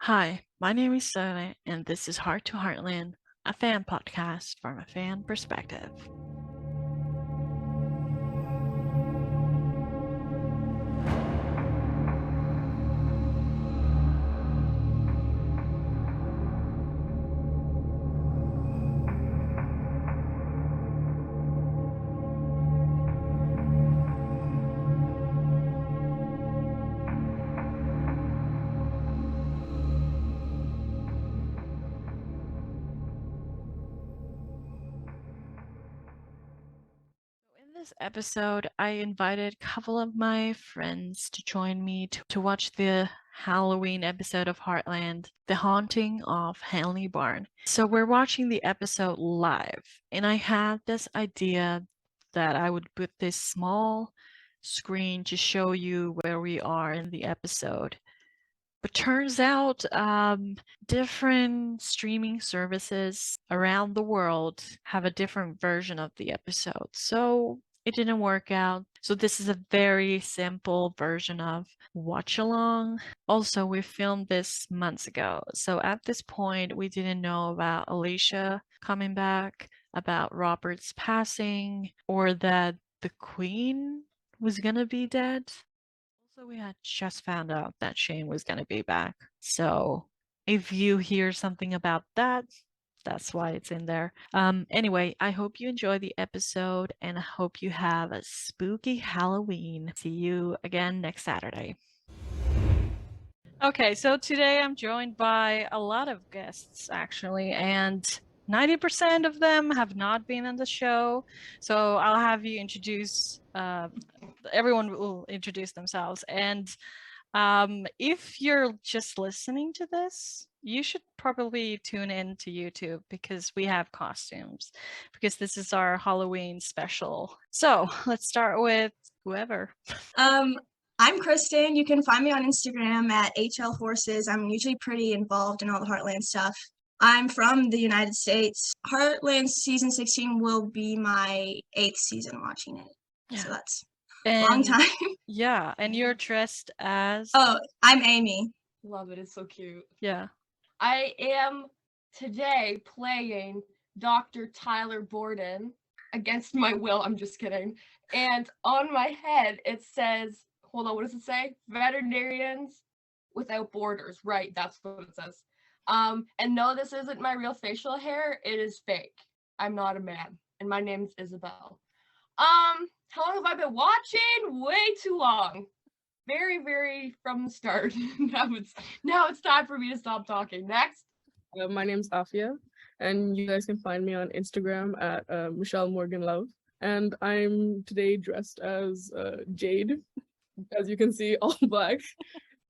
Hi, my name is Sana, and this is Heart to Heartland, a fan podcast from a fan perspective. In this episode, I invited a couple of my friends to join me to watch the Halloween episode of Heartland, The Haunting of Hanley Barn. So we're watching the episode live, and I had this idea that I would put this small screen to show you where we are in the episode. But turns out different streaming services around the world have a different version of the episode. So it didn't work out. So this is a very simple version of watch along. Also, we filmed this months ago. So at this point, we didn't know about Alicia coming back, about Robert's passing, or that the Queen was gonna be dead. Also, we had just found out that Shane was going to be back. So if you hear something about that, that's why it's in there. Anyway, I hope you enjoy the episode and I hope you have a spooky Halloween. See you again next Saturday. Okay, so today I'm joined by a lot of guests actually, and 90% of them have not been on the show. So I'll have you introduce everyone will introduce themselves. And if you're just listening to this, you should probably tune in to YouTube because we have costumes, because this is our Halloween special. So let's start with whoever. I'm Kristen. You can find me on Instagram at HL Horses. I'm usually pretty involved in all the Heartland stuff. I'm from the United States. Heartland season 16 will be my 8th season watching it. Yeah. So that's a long time. Yeah, and you're dressed as... Oh, I'm Amy. Love it. It's so cute. Yeah. I am today playing Dr. Tyler Borden against my will. I'm just kidding. And on my head, it says, hold on, what does it say? Veterinarians Without Borders. Right, that's what it says. And no, this isn't my real facial hair. It is fake. I'm not a man. And my name's Isabel. How long have I been watching? Way too long. Very, very from the start. now it's time for me to stop talking. Next. My name's Afia, and you guys can find me on Instagram at Michelle Morgan Love. And I'm today dressed as Jade, as you can see, all black.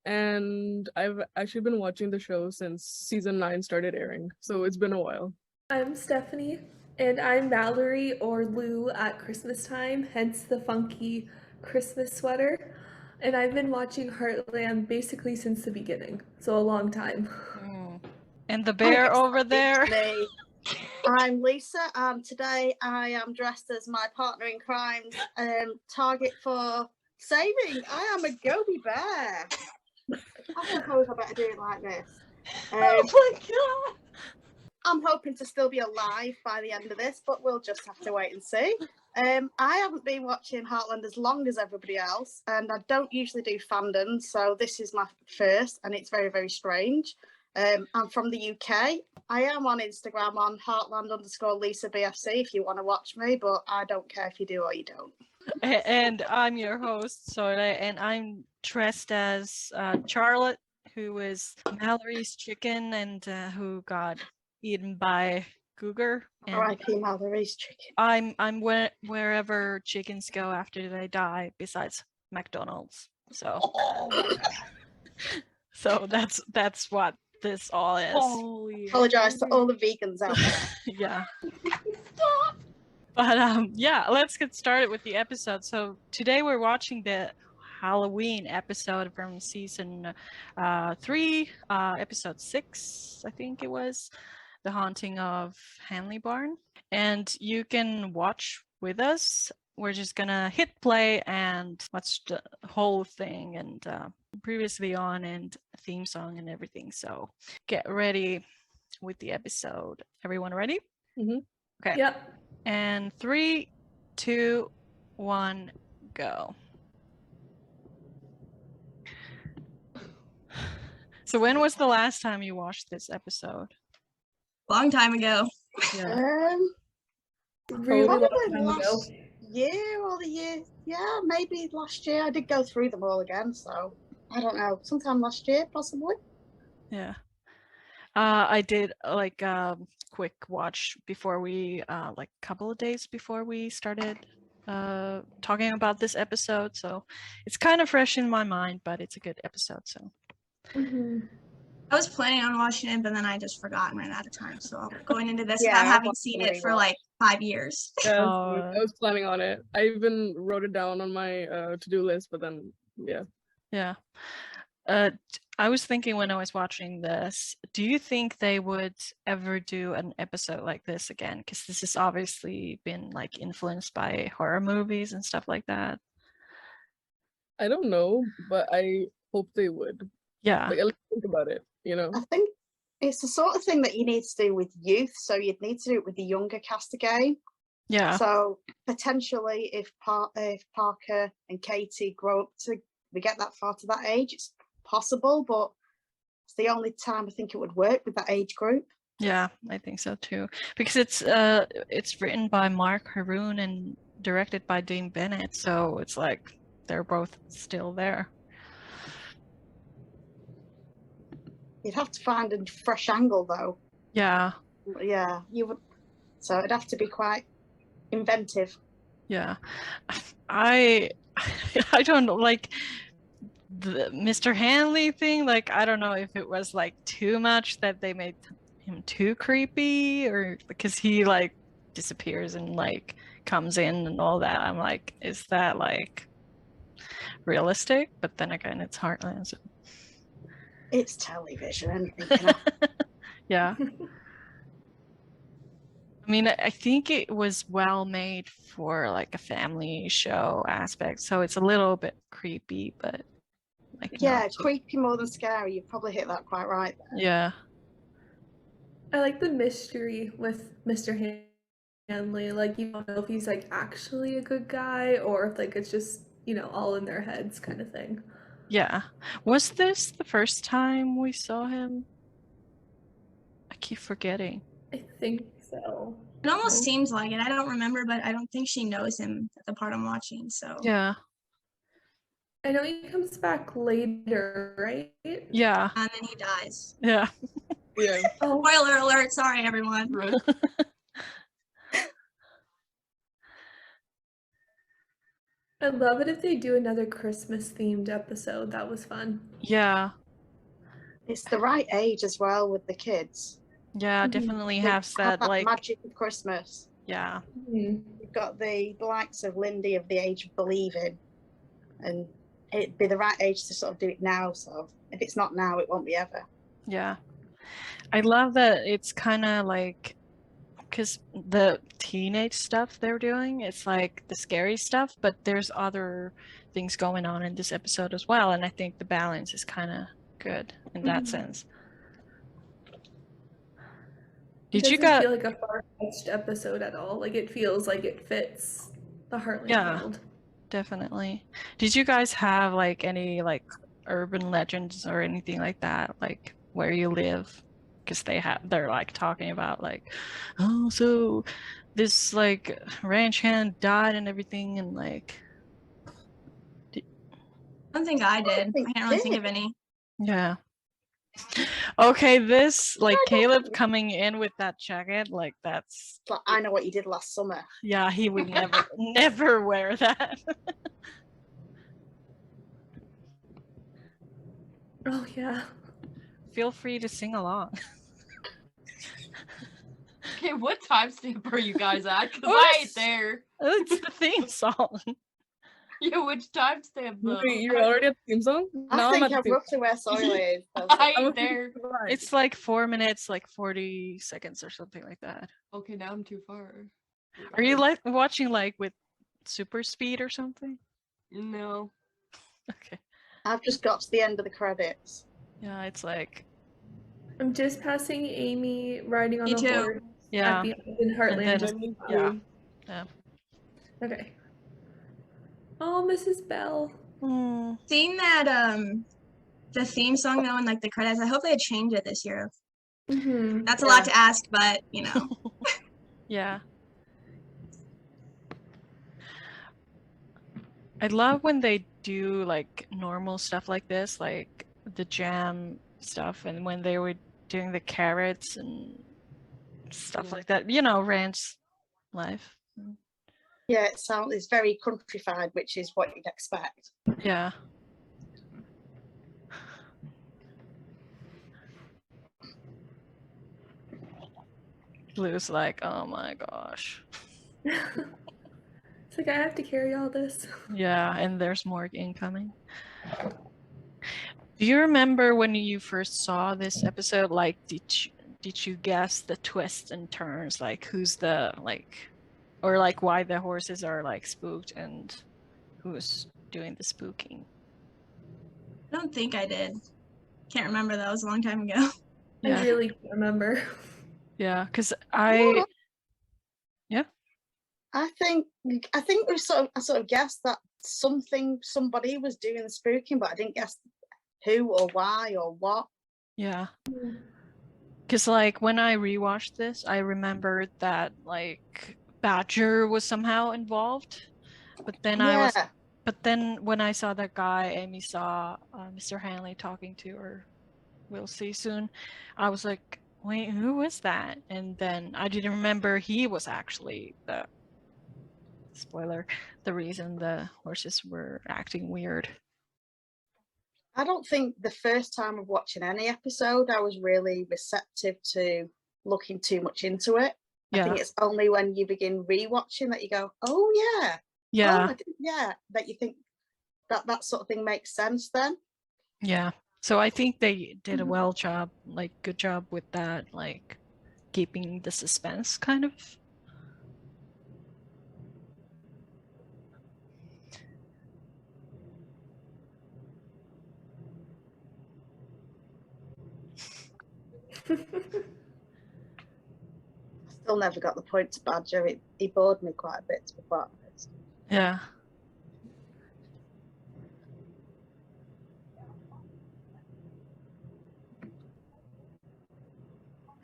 And I've actually been watching the show since season 9 started airing, so it's been a while. I'm Stephanie, and I'm Valerie or Lou at Christmas time, hence the funky Christmas sweater. And I've been watching Heartland basically since the beginning, so a long time. And the bear over there. I'm Lisa, and today I am dressed as my partner in crime, target for saving. I am a Gobi bear. I suppose I better do it like this. Oh my god! I'm hoping to still be alive by the end of this, but we'll just have to wait and see. I haven't been watching Heartland as long as everybody else, and I don't usually do fandom, so this is my first, and it's very, very strange. I'm from the UK. I am on Instagram on Heartland_LisaBFC if you want to watch me, but I don't care if you do or you don't. And I'm your host, Sola, and I'm dressed as Charlotte, who is Mallory's chicken and who got eaten by Cougar. R.I.P. Mallory's chicken. I'm wherever chickens go after they die, besides McDonald's. So, so that's what this all is. Oh, yeah. Apologise to all the vegans out there. Yeah. Stop! But yeah, let's get started with the episode. So today we're watching the Halloween episode from season 3, episode 6, I think it was, The Haunting of Hanley Barn. And you can watch with us we're just gonna hit play and watch the whole thing and previously on and theme song and everything. So get ready with the episode. Everyone ready? Mhm. Okay. Yep. And 3, 2, 1, go. So when was the last time you watched this episode? Long time ago. Yeah. Really long Probably time ago. last year or the year. Yeah, maybe last year. I did go through them all again, so I don't know. Sometime last year, possibly. Yeah. I did like quick watch before we like a couple of days before we started talking about this episode, so it's kind of fresh in my mind, but it's a good episode. So I was planning on watching it, but then I just forgot and ran out of time. So I'm going into this Yeah, without I having want seen to it for rewatch. like 5 years. Yeah, Oh. I was planning on it. I even wrote it down on my to-do list, but then yeah. I was thinking when I was watching this, do you think they would ever do an episode like this again? Because this has obviously been like influenced by horror movies and stuff like that. I don't know, but I hope they would. Yeah. Like, at least think about it, you know? I think it's the sort of thing that you need to do with youth. So you'd need to do it with the younger cast again. Yeah. So potentially, if Parker and Katie grow up to we get that far to that age, it's possible, but it's the only time I think it would work with that age group. Yeah, I think so too. Because it's written by Mark Haroon and directed by Dean Bennett, so it's like they're both still there. You'd have to find a fresh angle, though. Yeah. Yeah, you would. So it'd have to be quite inventive. Yeah. I don't know, like the Mr. Hanley thing, like I don't know if it was like too much that they made him too creepy, or because he like disappears and like comes in and all that. I'm like, is that like realistic? But then again, it's Heartland. So. It's television, anything can happen. Yeah. I mean, I think it was well made for like a family show aspect, so it's a little bit creepy, but like Yeah, not too- creepy more than scary. You probably hit that quite right there. Yeah. I like the mystery with Mr. Hanley. Like, you don't know if he's like actually a good guy or if like it's just, all in their heads kind of thing. Yeah. Was this the first time we saw him? I keep forgetting. I think so. It almost seems like it. I don't remember, but I don't think she knows him at the part I'm watching. So Yeah. I know he comes back later, right? Yeah. and then he dies. Yeah. Yeah. Oh, Spoiler alert! Sorry, everyone. I'd love it if they do another Christmas themed episode. That was fun. Yeah. It's the right age as well with the kids. Yeah, Mhm. definitely They have have that that like magic of Christmas. yeah. Mhm. You've got the likes of Lindy of the age of believing, and it'd be the right age to sort of do it now. So if it's not now, it won't be ever. Yeah. I love that it's kind of like because the teenage stuff they're doing, it's like the scary stuff, but there's other things going on in this episode as well, and I think the balance is kind of good in that Mhm. sense. It Did you doesn't got feel like a far-fetched episode at all. Like, it feels like it fits the Heartland Yeah. world. definitely? Did you guys have like any like urban legends or anything like that, like where you live? Because they're like talking about like, oh, so this like ranch hand died and everything, and like I don't think I did. think I can't really think did. of any. yeah. Okay, this like I don't Caleb think- coming in with that jacket, like that's It's like, I know what you did last summer. yeah, he would never wear that. Oh, yeah. Feel free to sing along. Okay, what timestamp are you guys at? Because I What? ain't there. It's the theme song. Yeah, which timestamp though? Wait, you're already at the theme song? I Now think I'm at I'm the theme roughly where Sawyer is. I I'm ain't there. Right. It's like 4 minutes, like 40 seconds or something like that. Okay, now I'm too far. Are you like watching like with super speed or something? No. Okay. I've just got to the end of the credits. Yeah, it's like I'm just passing Amy riding on Me a too. horse yeah. at the end in Heartland. then- just Yeah. Okay. Oh, Mrs. Bell. Mm, Seeing that the theme song though in like the credits, I hope they change it this year. Mm-hmm. That's a lot to ask, but you know. yeah. I love when they do like normal stuff like this, like the jam stuff, and when they were doing the carrots and stuff like that. You know, ranch life. Yeah, it's very countrified, which is what you'd expect. Yeah. Blue's like, oh my gosh. It's like I have to carry all this. Yeah, and there's more incoming. Do you remember when you first saw this episode? Like, did you guess the twists and turns? Like, who's the like, or like why the horses are like spooked and who's doing the spooking? I don't think I did. Can't remember. That was a long time ago. Yeah, I really can't remember. yeah, because Well, yeah, I think we I sort of guessed that somebody was doing the spooking, but I didn't guess who or why or what. yeah. Because like when I rewatched this, I remembered that like Badger was somehow involved, but then But then when I saw that guy Amy saw Mr. Hanley talking to, or we'll see soon, I was like, wait, who was that? And then I didn't remember he was actually the spoiler, the reason the horses were acting weird. I don't think the first time of watching any episode I was really receptive to looking too much into it. I Yeah, think it's only when you begin rewatching that you go, oh yeah, yeah, that you think that sort of thing makes sense then. yeah. So I think they did a good job with that, like keeping the suspense kind of. Still never got the point to Badger. He bored me quite a bit, to be quite honest. Yeah.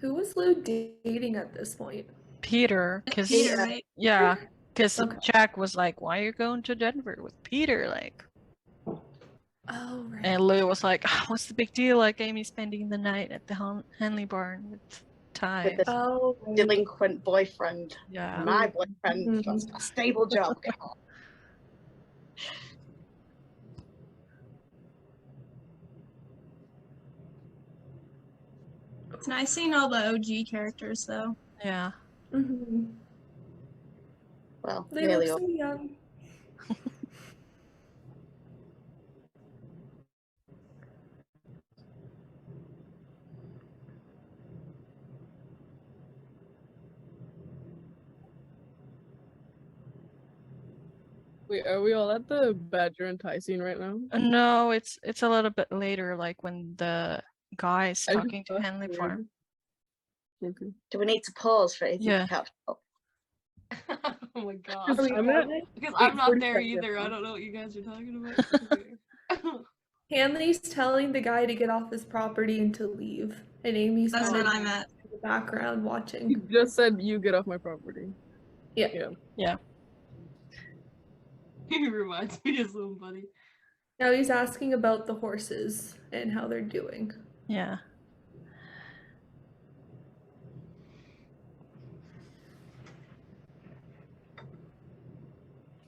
Who was Lou dating at this point? Peter, because Peter, right? yeah, because Okay. Jack was like, "Why are you going to Denver with Peter?" Like, Oh, right. and Lou was like, "Ah, "What's the big deal? Like Amy's spending the night at the Hanley Barn with Ty." With the Oh, right. delinquent boyfriend. Yeah, My boyfriend got a stable job. It's nice seeing all the OG characters though. yeah. Mm-hmm. Well, They nearly look all. so young. Wait, are we all at the Badger and Ty scene right now? No, it's a little bit later, like when the guy's I just talking to thought Hanley weird. Farm. Okay. Do we need to pause for it Yeah. to catch up? Oh my god. Are we I'm at recording? Because I'm not there 8:45 either. I now. don't know what you guys are talking about. Hanley's telling the guy to get off his property and to leave. And Amy's That's kind what of I'm at. in the background You watching. just said you get off my property. Yeah. Yeah. He reminds me of somebody. Now he's asking about the horses and how they're doing. Yeah.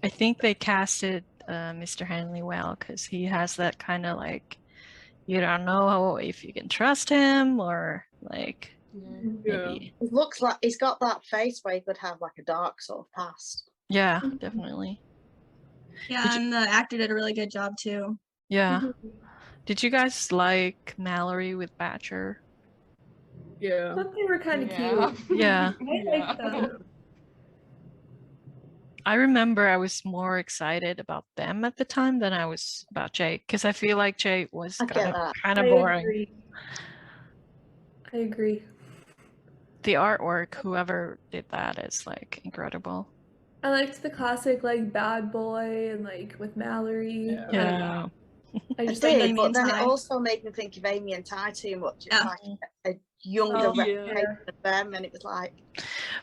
I think they casted Mr. Hanley well because he has that kind of like, you don't know if you can trust him or like Yeah. maybe. It looks like he's got that face where he could have like a dark sort of past. Yeah, Mhm. definitely. Yeah, Did you- and the actor did a really good job too. Yeah. Mhm. Did you guys like Mallory with Badger? I Yeah. thought they were kind of Yeah. cute. Yeah. I like them. I remember I was more excited about them at the time than I was about Jake, because I feel like Jake was I get that. kind I of boring. agree. I agree. The artwork, whoever did that, is like incredible. I liked the classic like bad boy and like with Mallory. Yeah. I don't know. Yeah. I I just like did, Amy but and then it Ty. also made me think of Amy and Ty too much. It was Yeah. like a younger Oh, representation of them, and it was like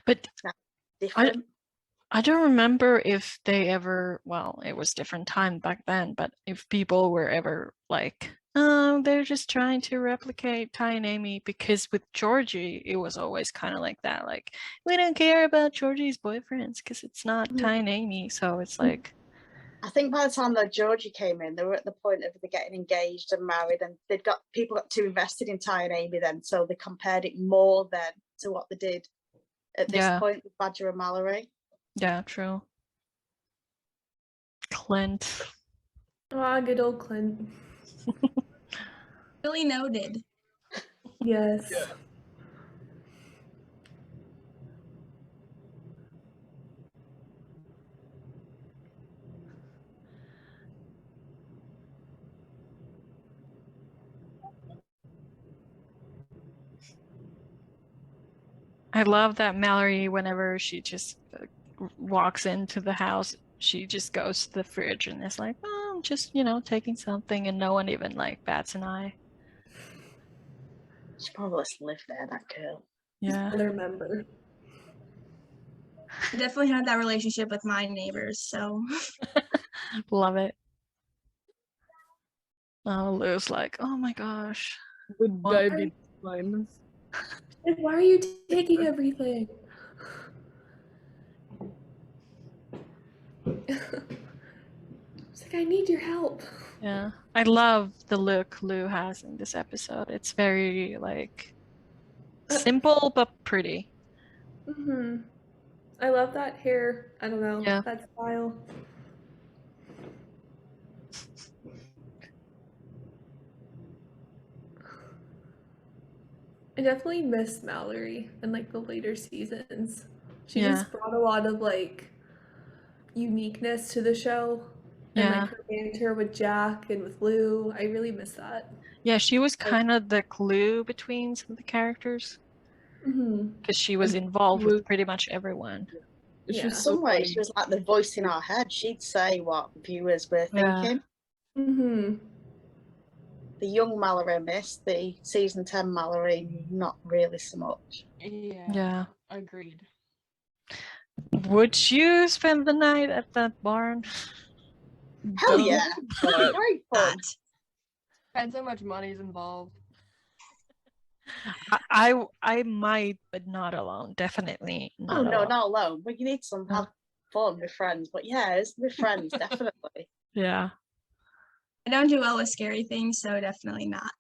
But different. I don't remember if they ever, well, it was different time back then, but if people were ever like, oh, they're just trying to replicate Ty and Amy, because with Georgie, it was always kind of like that. Like, we don't care about Georgie's boyfriends because it's not Ty and Amy. So it's like, I think by the time that Georgie came in, they were at the point of getting engaged and married, and people got too invested in Ty and Amy then, so they compared it more then to what they did at this point with Badger and Mallory. yeah, true. Clint. Ah, good old Clint. Really noted. Yes. I love that Mallory, whenever she just walks into the house, she just goes to the fridge and is like, oh, I'm just, taking something, and no one even like bats an eye. She probably lived there, that girl. Yeah. Another member. I definitely had that relationship with my neighbors, so Love it. Oh, Lou's like, oh my gosh. With Well, diabetes blindness. Like, why are you taking everything? It's like, I need your help. Yeah. I love the look Lou has in this episode. It's very like simple but pretty. Mm-hmm. I love that hair. I don't know. Yeah. That style. I definitely miss Mallory in like the later seasons. She Yeah. just brought a lot of like uniqueness to the show. And Yeah. like her banter with Jack and with Lou. I really miss that. Yeah, she was kind of the glue between some of the characters, Mm-hmm. because she was And involved she with was- pretty much everyone. It's Yeah. In just so some ways, funny. she was like the voice in our head. She'd say what viewers were Yeah. thinking. Mm-hmm. The young Mallory missed, the season 10 Mallory, not really so much. Yeah. Agreed. Would you spend the night at that barn? Hell Don't yeah. but Great fun. Depends how much money's involved. I might, but not alone. Definitely Oh not no, alone. not alone. But you need some No. have fun with friends. But yeah, it's with friends, definitely. Yeah. I don't do well with scary things, so definitely not.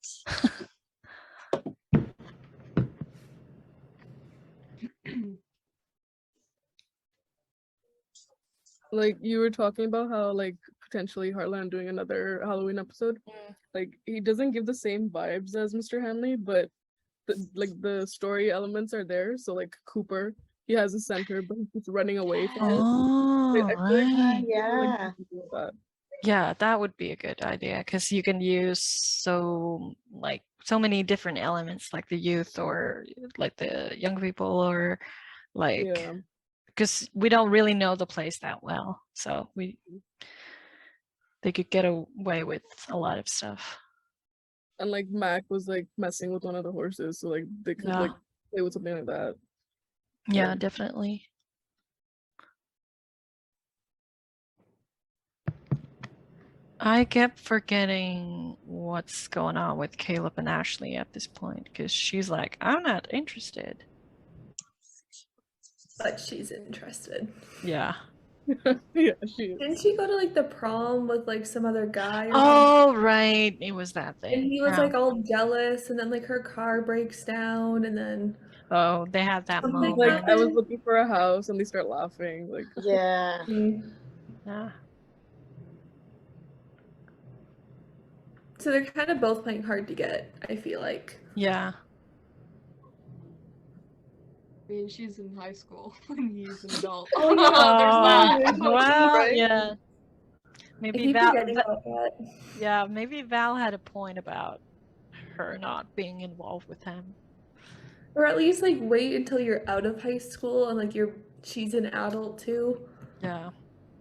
like you were talking about how like potentially Heartland doing another Halloween episode. Like he doesn't give the same vibes as Mr. Hanley, but the story elements are there. So like Cooper, he has a center, but he keeps running away from it. Oh, I feel like right. Yeah. that. Yeah, that would be a good idea, because you can use so many different elements, like the youth or like the young people, or like, Yeah. because we don't really know the place that well, so they could get away with a lot of stuff. And like Mac was like messing with one of the horses, so like they could Yeah. like play with something like that. Yeah, Yeah. definitely. I kept forgetting what's going on with Caleb and Ashley at this point, because she's like, I'm not interested. But she's interested. Yeah. Yeah, she is. Didn't she go to like the prom with like some other guy or something? Oh, right. It was that thing. And he was Yeah. like all jealous, and then like her car breaks down, and then Oh, they had that something moment. Like I was happened. looking for a house and they start laughing. Like Yeah. Yeah. So they're kind of both playing hard to get, I feel like. Yeah. I mean, she's in high school and he's an adult. Oh, There's that. Well, Right. yeah. I Maybe keep Val. forgetting about that. Yeah, maybe Val had a point about her not being involved with him. Or at least like wait until you're out of high school and like she's an adult too. Yeah.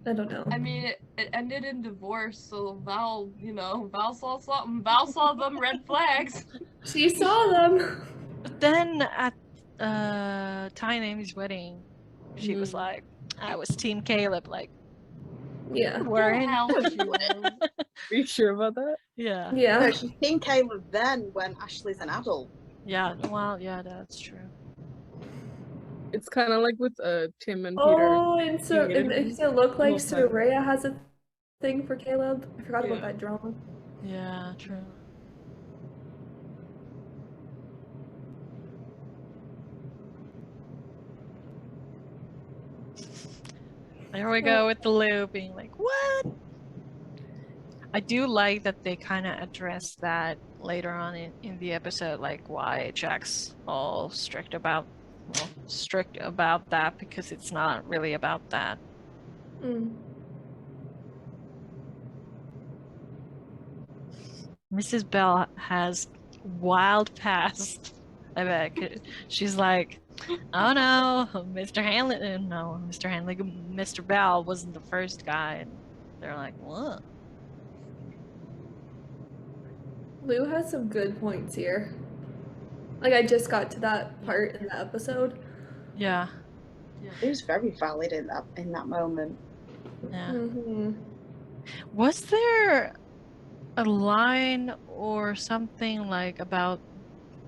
I don't know. I mean, it ended in divorce, so Val, Val saw something. Val saw them red flags. She saw them. But then at Ty and Amy's wedding, she was Mhm. like, "I was Team Caleb." Like, Yeah. we're in. Hell, she was. Are you sure about that? Yeah. Yeah. No, she's King Caleb then when Ashley's an adult. Yeah. Well, yeah, that's true. It's kind of like with Tim and Peter. Oh, and so hated it him makes it look the like whole time. Soraya has a thing for Caleb. I forgot about Yeah. that drama. Yeah, true. There we go with the Lou being like, "What?" I do like that they kind of address that later on in the episode, like why Jack's all strict about that, because it's not really about that. Mm. Mrs. Bell has wild past. I bet she's like, "Oh no, Mr. Mr. Bell wasn't the first guy," and they're like, "What?" Lou has some good points here. Like I just got to that part in the episode. Yeah. It was very valid in that moment. Yeah. Mm-hmm. Was there a line or something like about,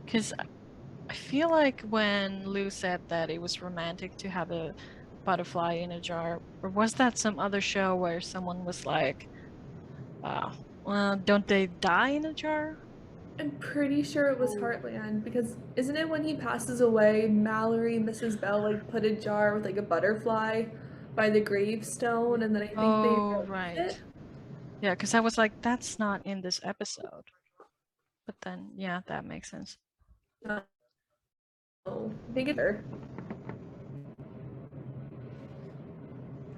because I feel like when Lou said that it was romantic to have a butterfly in a jar, or was that some other show where someone was like, well, don't they die in a jar? I'm pretty sure it was Heartland because isn't it when he passes away, Mallory and Mrs. Bell like put a jar with like a butterfly by the gravestone, and then I think they released Right. it. Yeah, because I was like, that's not in this episode. But then, yeah, that makes sense. Oh, I think it's her.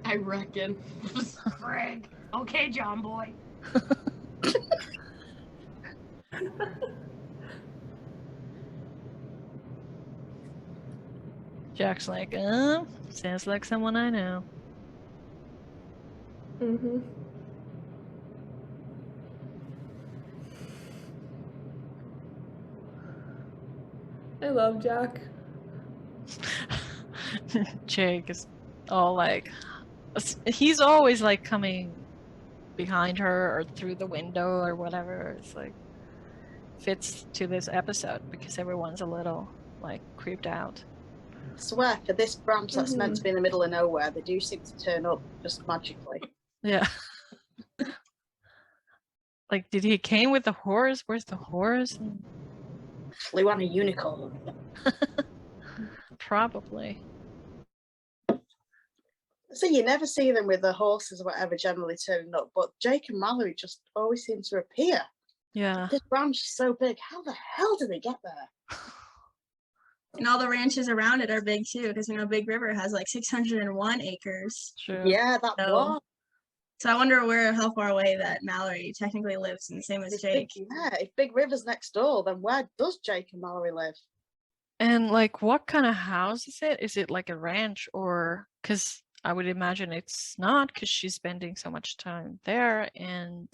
I reckon. Frig. Okay, John boy. Jack's like, sounds like someone I know. Mm-hmm. I love Jack. Jake is all like, he's always like coming behind her or through the window or whatever. It's like fits to this episode because everyone's a little like creeped out. I swear, for this branch that's meant to be in the middle of nowhere, they do seem to turn up just magically. Yeah. Like, did he came with the horse? Where's the horse? Flew on a unicorn. Probably. So you never see them with the horses or whatever generally turning up, but Jake and Mallory just always seem to appear. Yeah. This branch is so big. How the hell did they get there? And all the ranches around it are big too, because Big River has like 601 acres. True. Yeah, that was. So I wonder how far away that Mallory technically lives, and the same as Jake. If Big River's next door, then where does Jake and Mallory live? And like, what kind of house is it? Is it like a ranch, or because I would imagine it's not, because she's spending so much time there, and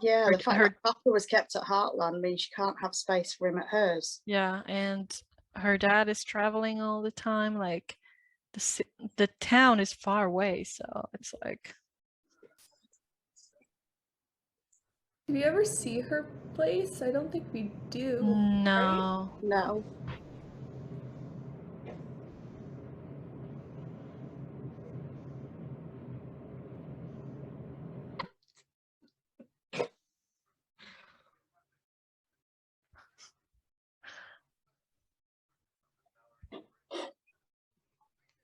yeah, the fact that Papa was kept at Heartland means she can't have space for him at hers. Yeah, and her dad is traveling all the time. Like, the town is far away, so it's like. Do we ever see her place? I don't think we do. No. Right? No.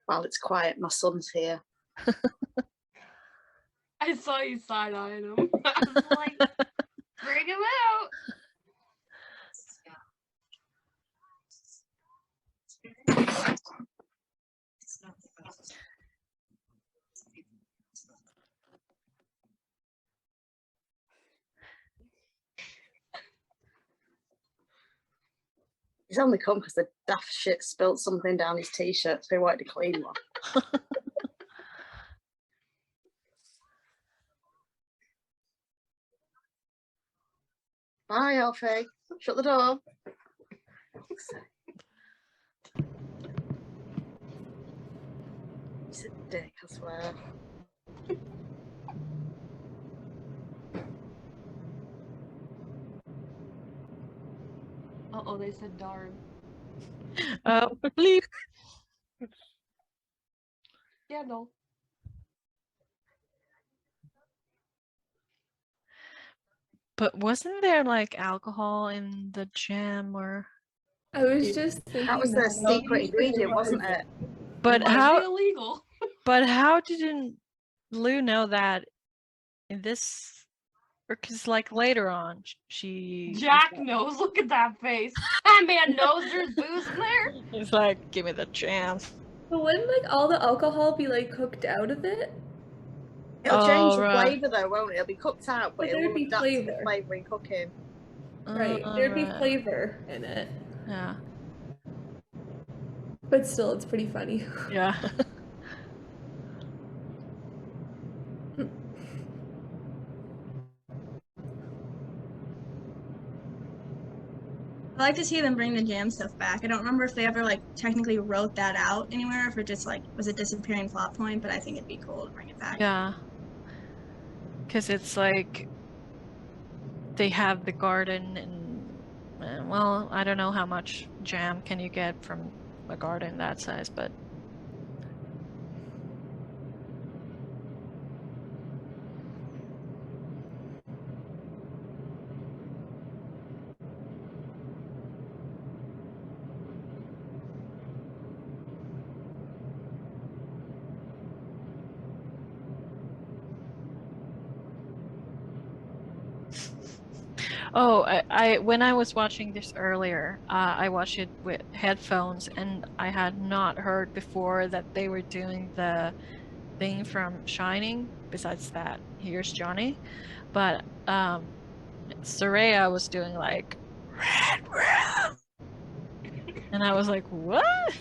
While it's quiet, my son's here. I saw you side-eyeing him. I was like, bring him out. only come because the daft shit spilled something down his t-shirt, so he wanted to clean one. Bye, Alfie. Shut the door. He's a dick, I swear. Uh-oh, they said darn. Bleep. Yeah, no. But wasn't there like alcohol in the jam or? I was just thinking That was their secret ingredient, wasn't it? But It must how? be illegal. But how didn't Lou know that in this? Or because like later on, she. Jack knows. Look at that face. That man knows there's booze in there. He's like, give me the jam. But wouldn't like all the alcohol be like cooked out of it? It'll change the right. flavour though, won't it? It'll be cooked out, but But it there'd will be adapt to the flavour. flavour in cooking. Right. There'd be flavor in it. Yeah. But still, it's pretty funny. Yeah. I like to see them bring the jam stuff back. I don't remember if they ever like technically wrote that out anywhere, if it just like was a disappearing plot point, but I think it'd be cool to bring it back. Yeah. Because it's like they have the garden and well, I don't know how much jam can you get from a garden that size, but oh, I when I was watching this earlier, I watched it with headphones and I had not heard before that they were doing the thing from Shining. Besides that, here's Johnny, but Soraya was doing like red room, and I was like, what?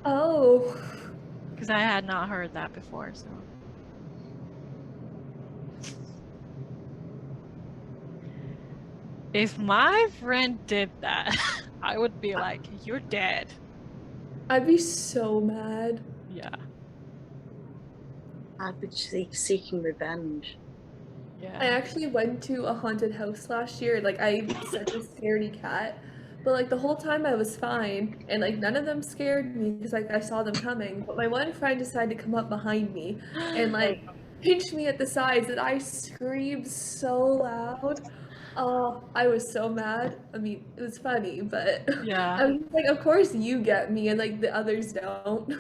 Oh. Because I had not heard that before, so. If my friend did that, I would be like, you're dead. I'd be so mad. Yeah. I'd be seeking revenge. Yeah. I actually went to a haunted house last year. Like, I such a scaredy cat. But, like, the whole time I was fine. And, like, none of them scared me because, like, I saw them coming. But my one friend decided to come up behind me and, like, pinch me at the sides. And I screamed so loud. Oh, I was so mad. I mean, it was funny, but Yeah. I was like, of course you get me, and, like, the others don't.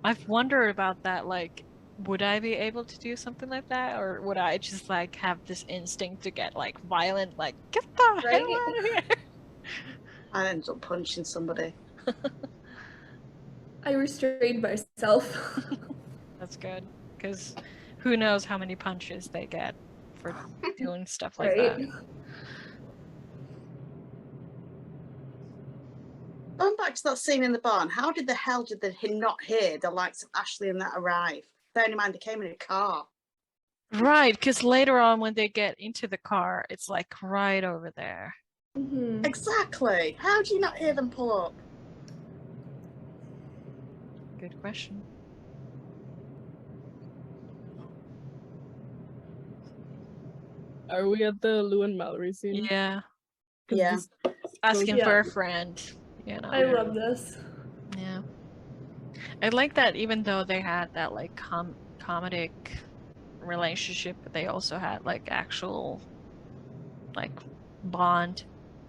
I've wondered about that, like, would I be able to do something like that? Or would I just, like, have this instinct to get, like, violent, like, get the hell Right? out of here? I ended up punching somebody. I restrained myself. That's good, because who knows how many punches they get for doing stuff like Right? that. Going back to that scene in the barn, how did the hell did they not hear the likes of Ashley and that arrive? Bearing in mind they came in a car. Right, because later on when they get into the car, it's like right over there. Mhm. Exactly. How do you not hear them pull up? Good question. Are we at the Lou and Mallory scene? Yeah. 'Cause Yeah. this Asking goes- for Yeah. a friend, you know. I love this. Yeah. I like that even though they had that like comedic relationship, but they also had like actual like bond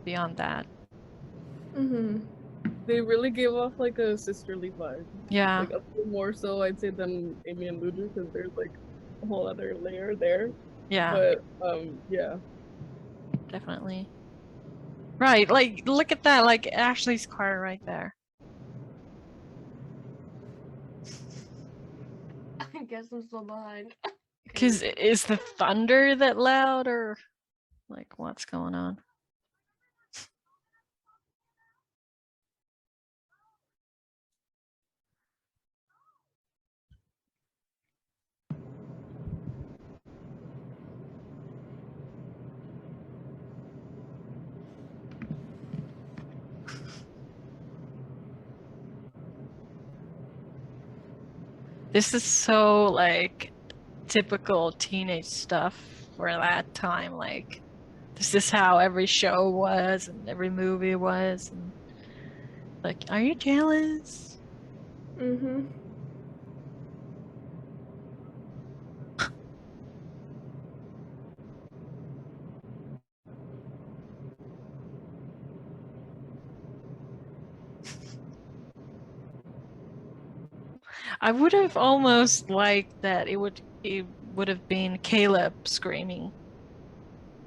beyond that. Mm-hmm. They really gave off like a sisterly vibe. Yeah. Like a little more so I'd say than Amy and Lou do, because there's like a whole other layer there. Yeah, But yeah. definitely. Right, like look at that, like Ashley's car right there. I guess I'm still behind. Because is the thunder that loud or like what's going on? This is so like typical teenage stuff for that time. Like, this is how every show was and every movie was. And, like, are you jealous? Mm-hmm. I would have almost liked that it would have been Caleb screaming,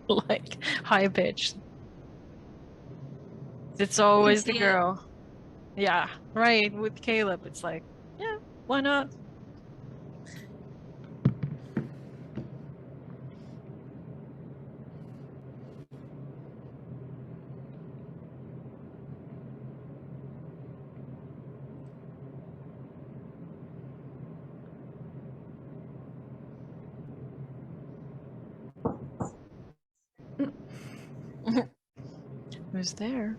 like high pitched. It's always the see it. girl. Yeah, right. With Caleb, it's like, yeah, why not? Who's there?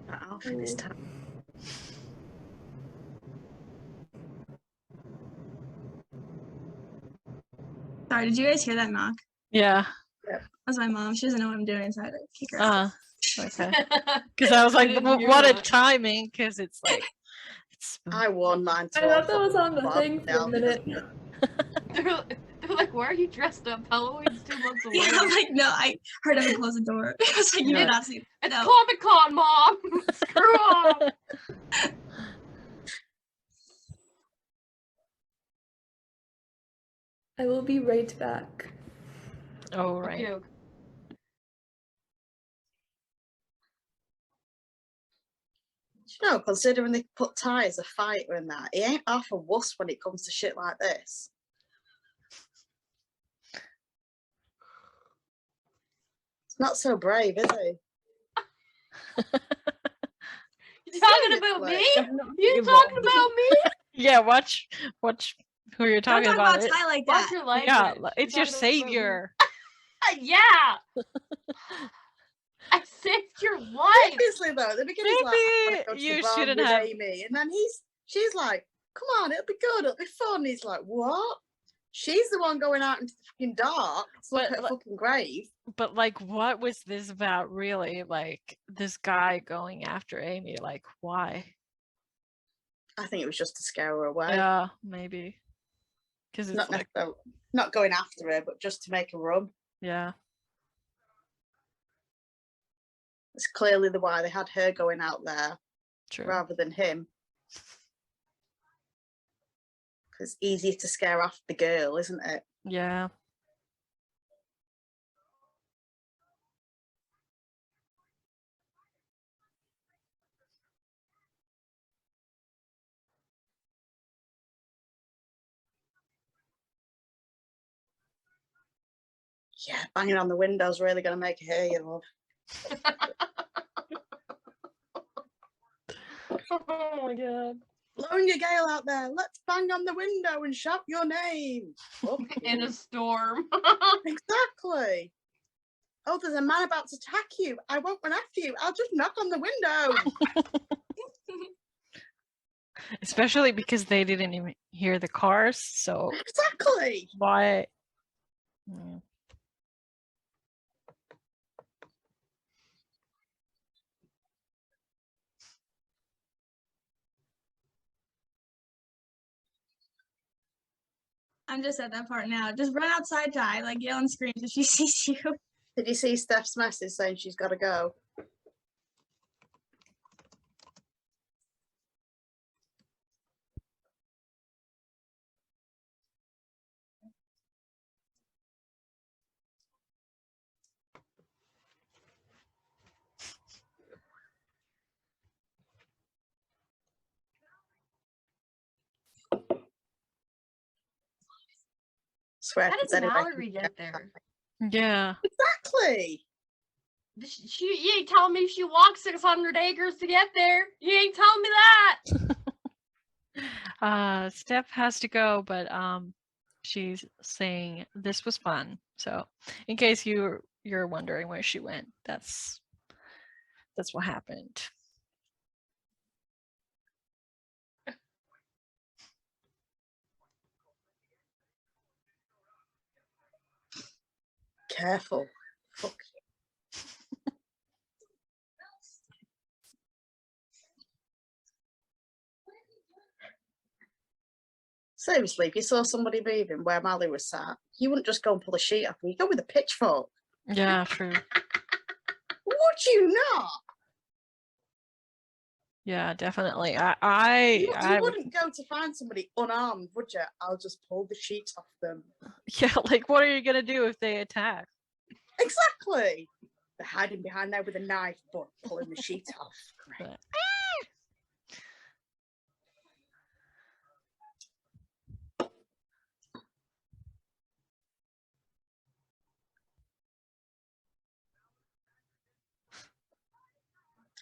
That outfit this time. Sorry, did you guys hear that knock? Yeah. That's my mom. She doesn't know what I'm doing, so I had to kick her out. Okay. Because I was like, didn't hear what a that. timing! Because it's like, it's I won mine. I thought that was on the thing for a minute. They're like, why are you dressed up? Halloween's 2 months away. Yeah, I'm like, no, I heard him close the door. I was like, you Yeah. did not see. It's No. Comic-Con, Mom! Screw off! I will be right back. Oh, right. Okey-doke. You know, considering they put Ty as a fighter in that, he ain't half a wuss when it comes to shit like this. It's not so brave, is he? You talking about me? You talking about me? Yeah, watch who you're Don't talking talk about. about Ty like Watch that. your language. Yeah, You're it's your talking about me. savior. Yeah! I saved your life! Obviously, though, at the beginning, he's like, I Maybe want to go to you the bar shouldn't with have. Amy, and then she's like, come on, it'll be good, it'll be fun. He's like, what? She's the one going out into the fucking dark to look But, at a fucking grave. But like, what was this about, really? Like, this guy going after Amy? Like, why? I think it was just to scare her away. Yeah, maybe. Because it's Not like, necessarily, not going after her, but just to make her run. yeah, It's clearly the why they had her going out there true. rather than him. It's easier to scare off the girl, isn't it? Yeah. Yeah, banging on the window's really going to make her hear you, love. Oh my god. Blowing a gale out there. Let's bang on the window and shout your name. In a storm. Exactly. Oh, there's a man about to attack you. I won't run after you. I'll just knock on the window. Especially because they didn't even hear the cars, so Exactly. why? Mm. I'm just at that part now. Just run outside, Ty, like yell and scream if she sees you. Did you see Steph's message saying she's got to go? Swear How to does anybody. Mallory get there? Yeah. Exactly. You ain't telling me she walked 600 acres to get there. You ain't telling me that. Steph has to go, but she's saying this was fun. So, in case you're wondering where she went, that's what happened. careful. Fuck. Seriously, if you saw somebody moving where Mally was sat, you wouldn't just go and pull a sheet off. You go with a pitchfork. Yeah, true. Would you not? Yeah, definitely. You I would. wouldn't go to find somebody unarmed, would you? I'll just pull the sheet off them. Yeah, like what are you gonna do if they attack? Exactly. They're hiding behind there with a knife, but pulling the sheet off. Great.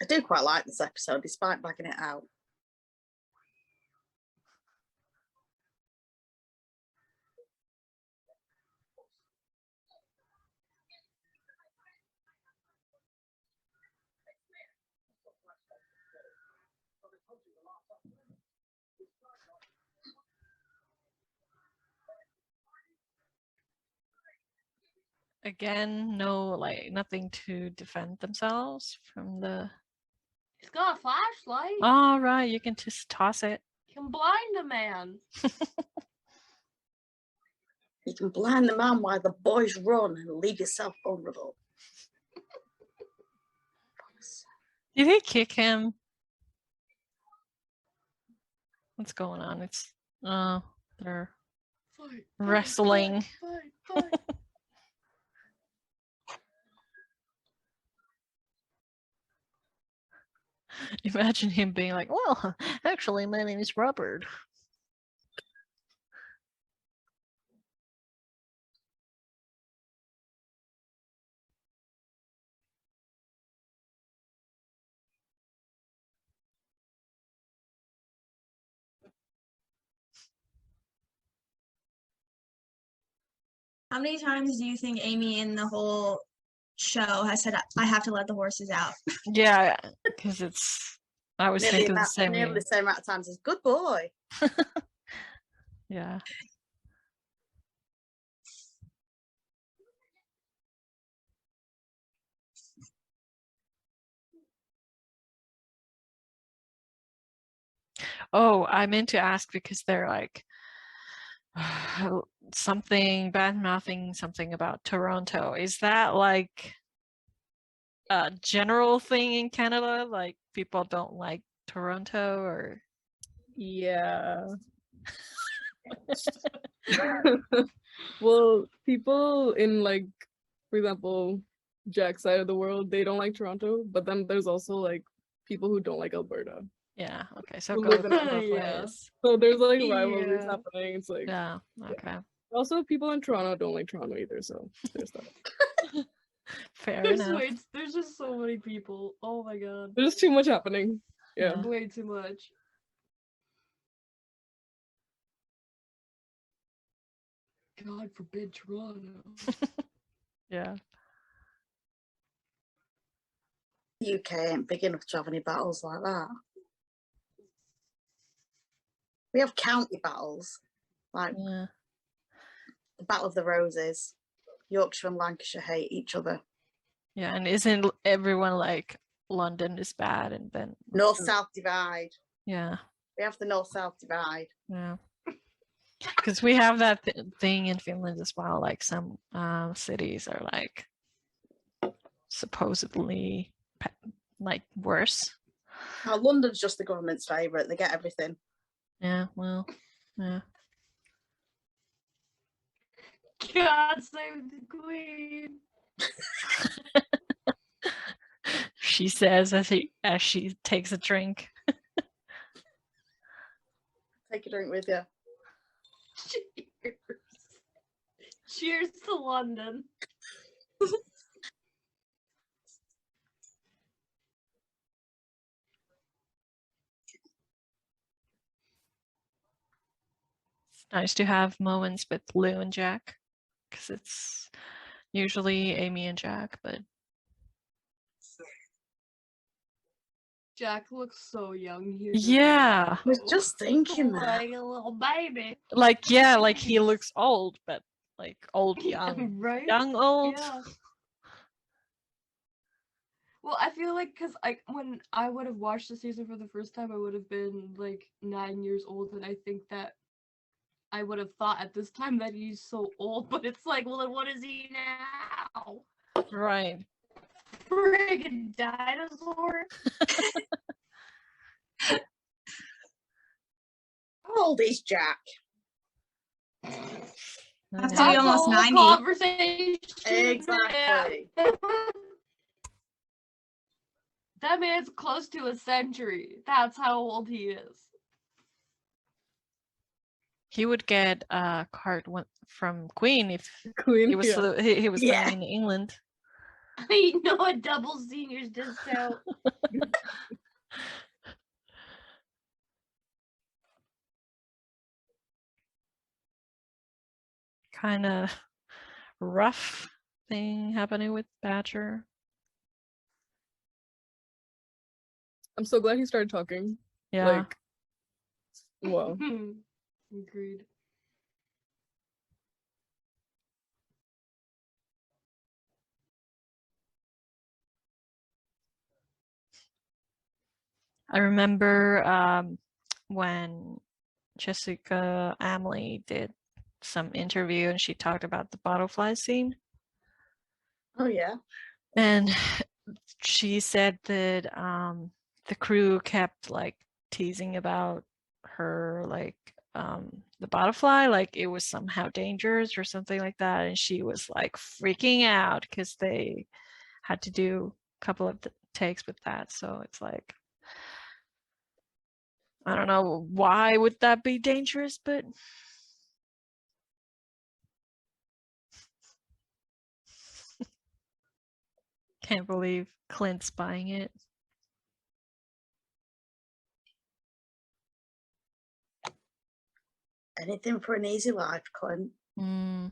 I do quite like this episode, despite bagging it out. Again, no, like nothing to defend themselves from the. He's got a flashlight. All right, you can just toss it. You can blind a man. You can blind the man while the boys run and leave yourself vulnerable. Did he kick him? What's going on? It's they're Fight, wrestling. Fight. Imagine him being like, well, actually, my name is Robert. How many times do you think Amy in the whole show has said, I have to let the horses out? Yeah, because it's. I was thinking the same nearly way. the same amount of times as good boy. Yeah. Oh, I meant to ask because they're like something bad mouthing something about Toronto. Is that like a general thing in Canada? Like people don't like Toronto or Yeah. Well, people in like, for example, Jack's side of the world, they don't like Toronto, but then there's also like people who don't like Alberta. yeah, okay. So Who go live in both Yeah. ways. So there's like rivalries Yeah. happening. It's like Yeah, okay. also people in Toronto don't like Toronto either, so there's that. Fair There's enough. there's just so many people. Oh my god. There's too much happening. Yeah. Yeah. Way too much. God forbid Toronto. Yeah. The UK ain't big enough to have any battles like that. We have county battles, like Yeah. the Battle of the Roses. Yorkshire and Lancashire hate each other. Yeah, and isn't everyone like London is bad and then North-South divide. yeah. We have the North-South divide. Yeah. Because we have that thing in Finland as well. Like some cities are like supposedly like worse. London's just the government's favourite. They get everything. Yeah, well, yeah. God save the Queen. She says as she takes a drink. Take a drink with you. Cheers. Cheers to London. It's nice to have moments with Lou and Jack because it's usually Amy and Jack, but Jack looks so young here. yeah, I was just thinking that. Like a little baby. like yeah, like he looks old, but like old, young, Right? young, old. Yeah. Well, I feel like because when I would have watched the season for the first time, I would have been like 9 years old, and I think that I would have thought at this time that he's so old. But it's like, well, then what is he now? Right. Friggin' dinosaur. How old is Jack? Have to be That's a almost whole 90. conversation. Exactly. That man's close to a century. That's how old he is. He would get a card from Queen if Queen. he was Yeah. he was Yeah. living in England. I know a double seniors discount. Kind of rough thing happening with Badger. I'm so glad he started talking. Yeah. Like, wow. Agreed. I remember when Jessica Amley did some interview and she talked about the butterfly scene. Oh yeah. And she said that the crew kept like teasing about her, like the butterfly, like it was somehow dangerous or something like that, and she was like freaking out because they had to do a couple of takes with that. So it's like, I don't know why would that be dangerous, but can't believe Clint's buying it. Anything for an easy life, Clint. Mm.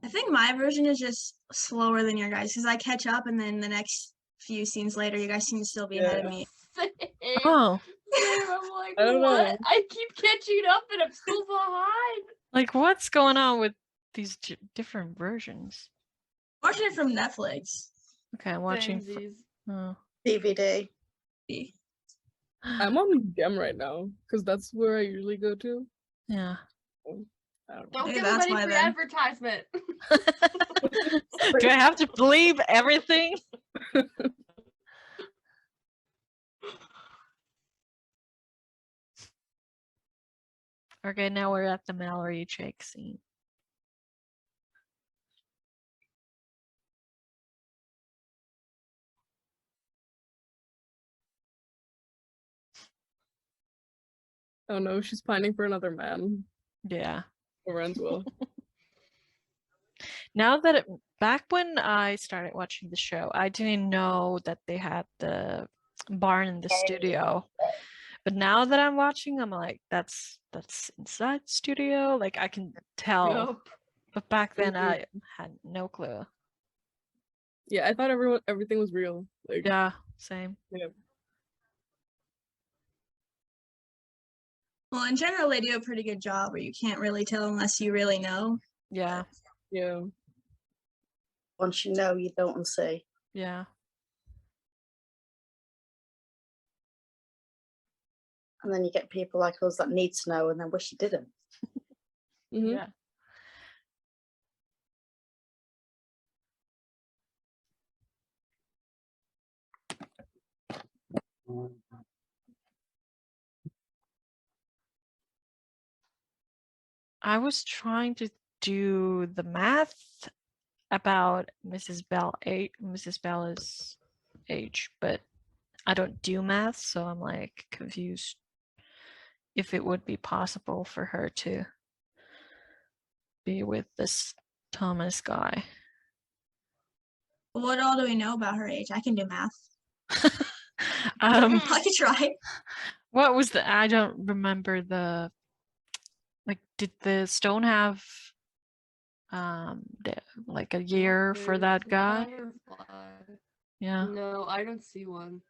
I think my version is just slower than your guys because I catch up and then the next few scenes later, you guys seem to still be ahead of me. Same. Oh, Same. I'm like, I don't what? know. I keep catching up and I'm still behind. like what's going on with these different versions? Watching it from Netflix. Okay, I'm watching. Samesies. Oh. DVD. I'm on Gem right now because that's where I usually go to. Yeah. I don't know. Don't Maybe give us that's any why free then. advertisement. Do I have to believe everything? Okay, now we're at the Mallory Jake scene. Oh no, she's pining for another man. Yeah. Lorenzo. Now that back when I started watching the show, I didn't know that they had the barn in the studio. But now that I'm watching, I'm like, that's inside the studio. Like I can tell. Yup. But back then Mhm. I had no clue. Yeah, I thought everything was real. Like, Yeah, same. yeah. Well, in general, they do a pretty good job, but you can't really tell unless you really know. Yeah, Yeah. Once you know, you don't unsee. yeah. And then you get people like us that need to know and then wish you didn't. Mhm. Yeah. I was trying to do the math about Mrs. Bella's age, but I don't do math, so I'm like confused if it would be possible for her to be with this Thomas guy. What all do we know about her age? I can do math. um, I could try. what was I don't remember the, like, did the stone have like a year for that guy? Firefly. Yeah. No, I don't see one.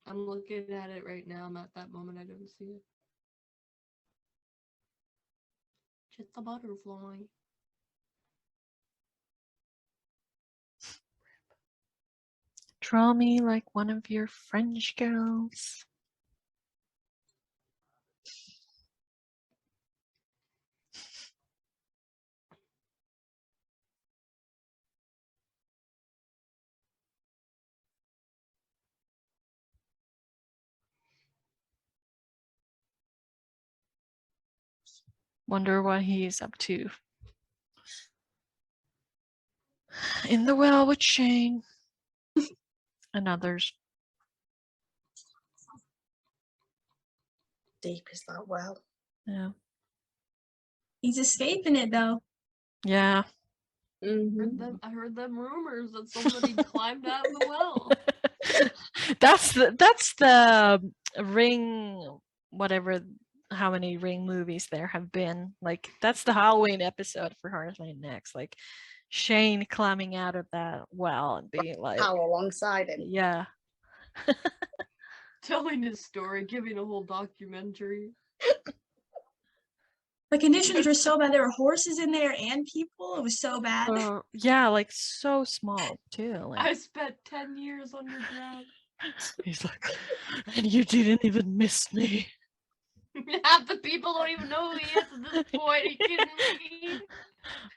I'm looking at it right now. I'm at that moment. I don't see it. Just a butterfly. Draw me like one of your French girls. Wonder what he's up to. In the well with Shane and others. Deep is that well? Yeah. He's escaping it though. Yeah. I heard them rumors that somebody climbed out of the well. That's the Ring, whatever, how many Ring movies there have been. Like, that's the Halloween episode for Heartland next. Like, Shane climbing out of that well and being like, How alongside him? yeah. Telling his story, giving a whole documentary. The conditions were so bad. There were horses in there and people. It was so bad. Yeah, like so small too. Like, I spent 10 years underground. he's like, and you didn't even miss me. Half the people don't even know who he is at this point. Are you kidding me?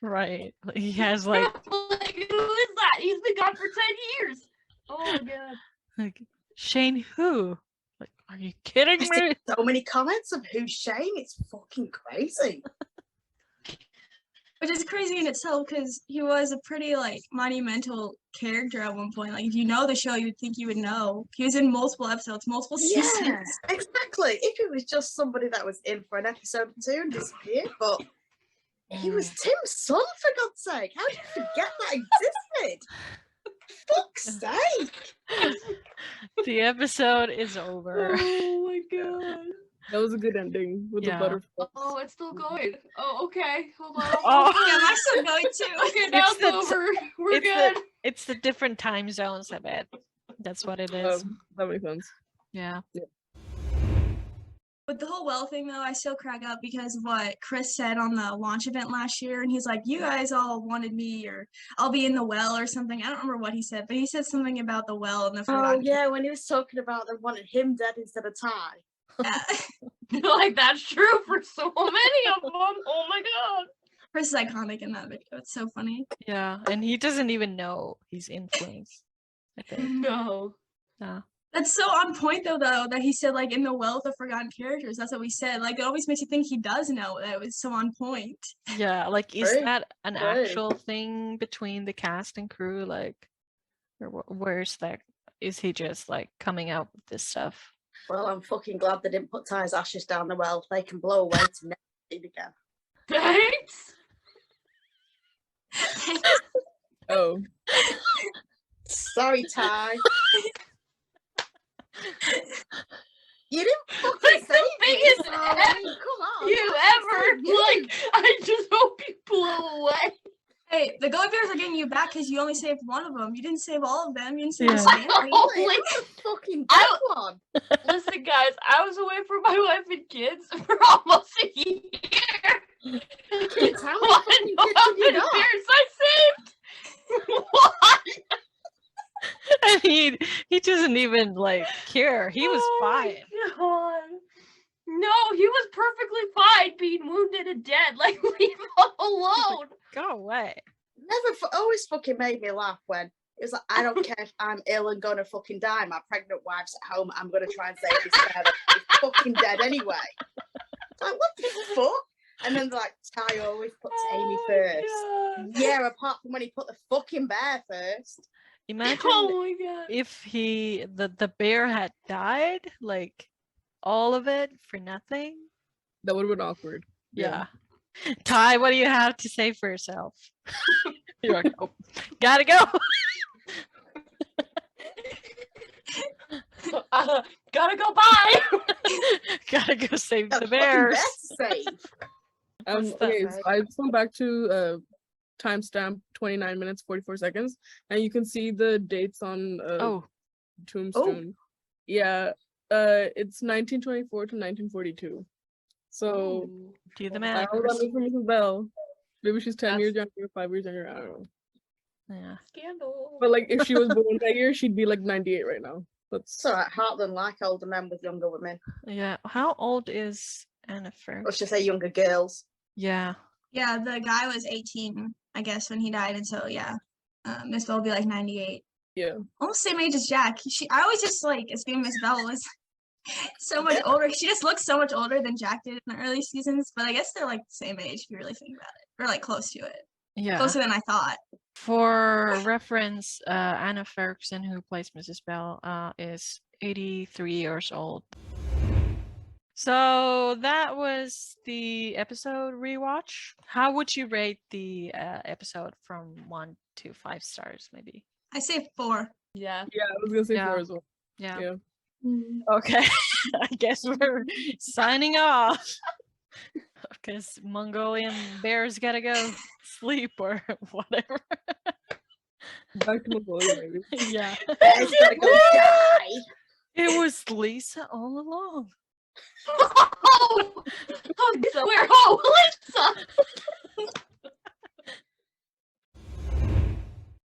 Right. He has like Like, who is that? He's been gone for 10 years. Oh my god. like Shane who? Like, are you kidding I've me? seen so many comments of who's Shane. It's fucking crazy. Which is crazy in itself because he was a pretty like monumental character at one point. Like if you know the show, you would think you would know. He was in multiple episodes, multiple seasons. Yeah, exactly. If it was just somebody that was in for an episode or two and disappeared, but he was Tim's son, for God's sake. How did you forget that existed? Fuck's sake. The episode is over. Oh my god. That was a good ending with Yeah. the butterfly. Oh, it's still going. Oh, okay. Hold on. Oh. Yeah, I'm still going too. Okay, now it's the- over. We're it's good. It's the different time zones, I bet. That's what it is. That makes sense. Yeah. With the whole well thing though, I still crack up because of what Chris said on the launch event last year, and he's like, "You guys all wanted me, or I'll be in the well, or something." I don't remember what he said, but he said something about the well and the Oh, forgotten. yeah, when he was talking about them wanting him dead instead of Ty. Like, that's true for so many of them. Oh my god. Chris is iconic in that video. It's so funny. Yeah. And he doesn't even know he's influenced, I think. No. Yeah. That's so on point though, that he said like in the well of the forgotten characters. That's what we said. Like it always makes you think he does know. That it was so on point. Yeah. Like, is Right, that an right. actual thing between the cast and crew? Like, or where's that? Is he just like coming out with this stuff? Well, I'm fucking glad they didn't put Ty's ashes down the well. They can blow away to never see it again. Thanks. Oh, Sorry, Ty. You didn't fucking Like say the it. biggest I mean, come on. You that's ever. so rude. Like, I just hope you blow away. Hey, the Gully Bears are getting you back because you only saved one of them. You didn't save all of them. You didn't save Yeah. the family. Oh, Wait, like, I'm the fucking dead I- one. listen, guys, I was away from my wife and kids for almost a year. Kids, how many What? fucking No, kids how have you many got? bears I saved? What? And he doesn't even like care. He was Oh my fine. God. No, he was perfectly fine being wounded and dead. Like, leave him alone. Go away. Always fucking made me laugh when it was like, I don't care if I'm ill and gonna fucking die. My pregnant wife's at home. I'm gonna try and save this bear. He's fucking dead anyway. Like, what the fuck? And then they're like, Ty always puts Amy first. Oh Yeah, apart from when he put the fucking bear first. Imagine Oh my god. if the bear had died, like all of it for nothing. that would have been awkward. Yeah. Ty, what do you have to say for yourself? You're like, oh, gotta go. Gotta go by. Gotta go save Got the fucking bears. bear to save. What's that Okay, like? so I just went back to timestamp 29 minutes 44 seconds, and you can see the dates on Oh, Tombstone. Yeah, it's 1924 to 1942. So Ooh. Do the I math. don't know what that means for Mrs. Bell. Maybe she's 10 years That's- younger, 5 years younger. I don't know. Yeah. Scandal. But like, if she was born that year, she'd be like 98 right now. That's It's alright, Heartland like older men with younger women. Yeah. How old is Anna Ferguson? Or should I say younger girls? Yeah. Yeah, the guy was 18, I guess, when he died, and so yeah, Miss Bell will be like 98. yeah. Almost same age as Jack. I always just like assumed Miss Bell was so much older. She just looks so much older than Jack did in the early seasons, but I guess they're like the same age if you really think about it, or like close to it, Yeah. closer than I thought. For reference, Anna Ferguson, who plays Mrs. Bell, is 83 years old. So that was the episode rewatch. How would you rate the episode from 1 to 5 stars, maybe? I say 4. Yeah. Yeah, I was gonna say Yeah. 4 as well. Yeah. Yeah. Okay. I guess we're signing off. Because Mongolian bears gotta go sleep or whatever. Back to Mongolia, maybe. Yeah. Bears gotta go die. It was Lisa all along. Oh, where? Oh, Lisa.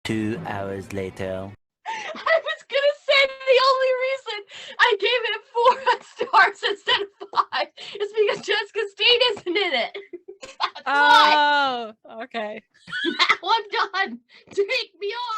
2 hours later. I was gonna say the only reason I gave it 4 stars instead of 5 is because Jessica Steen isn't in it. That's why. Oh, okay. Now I'm done. Take me on.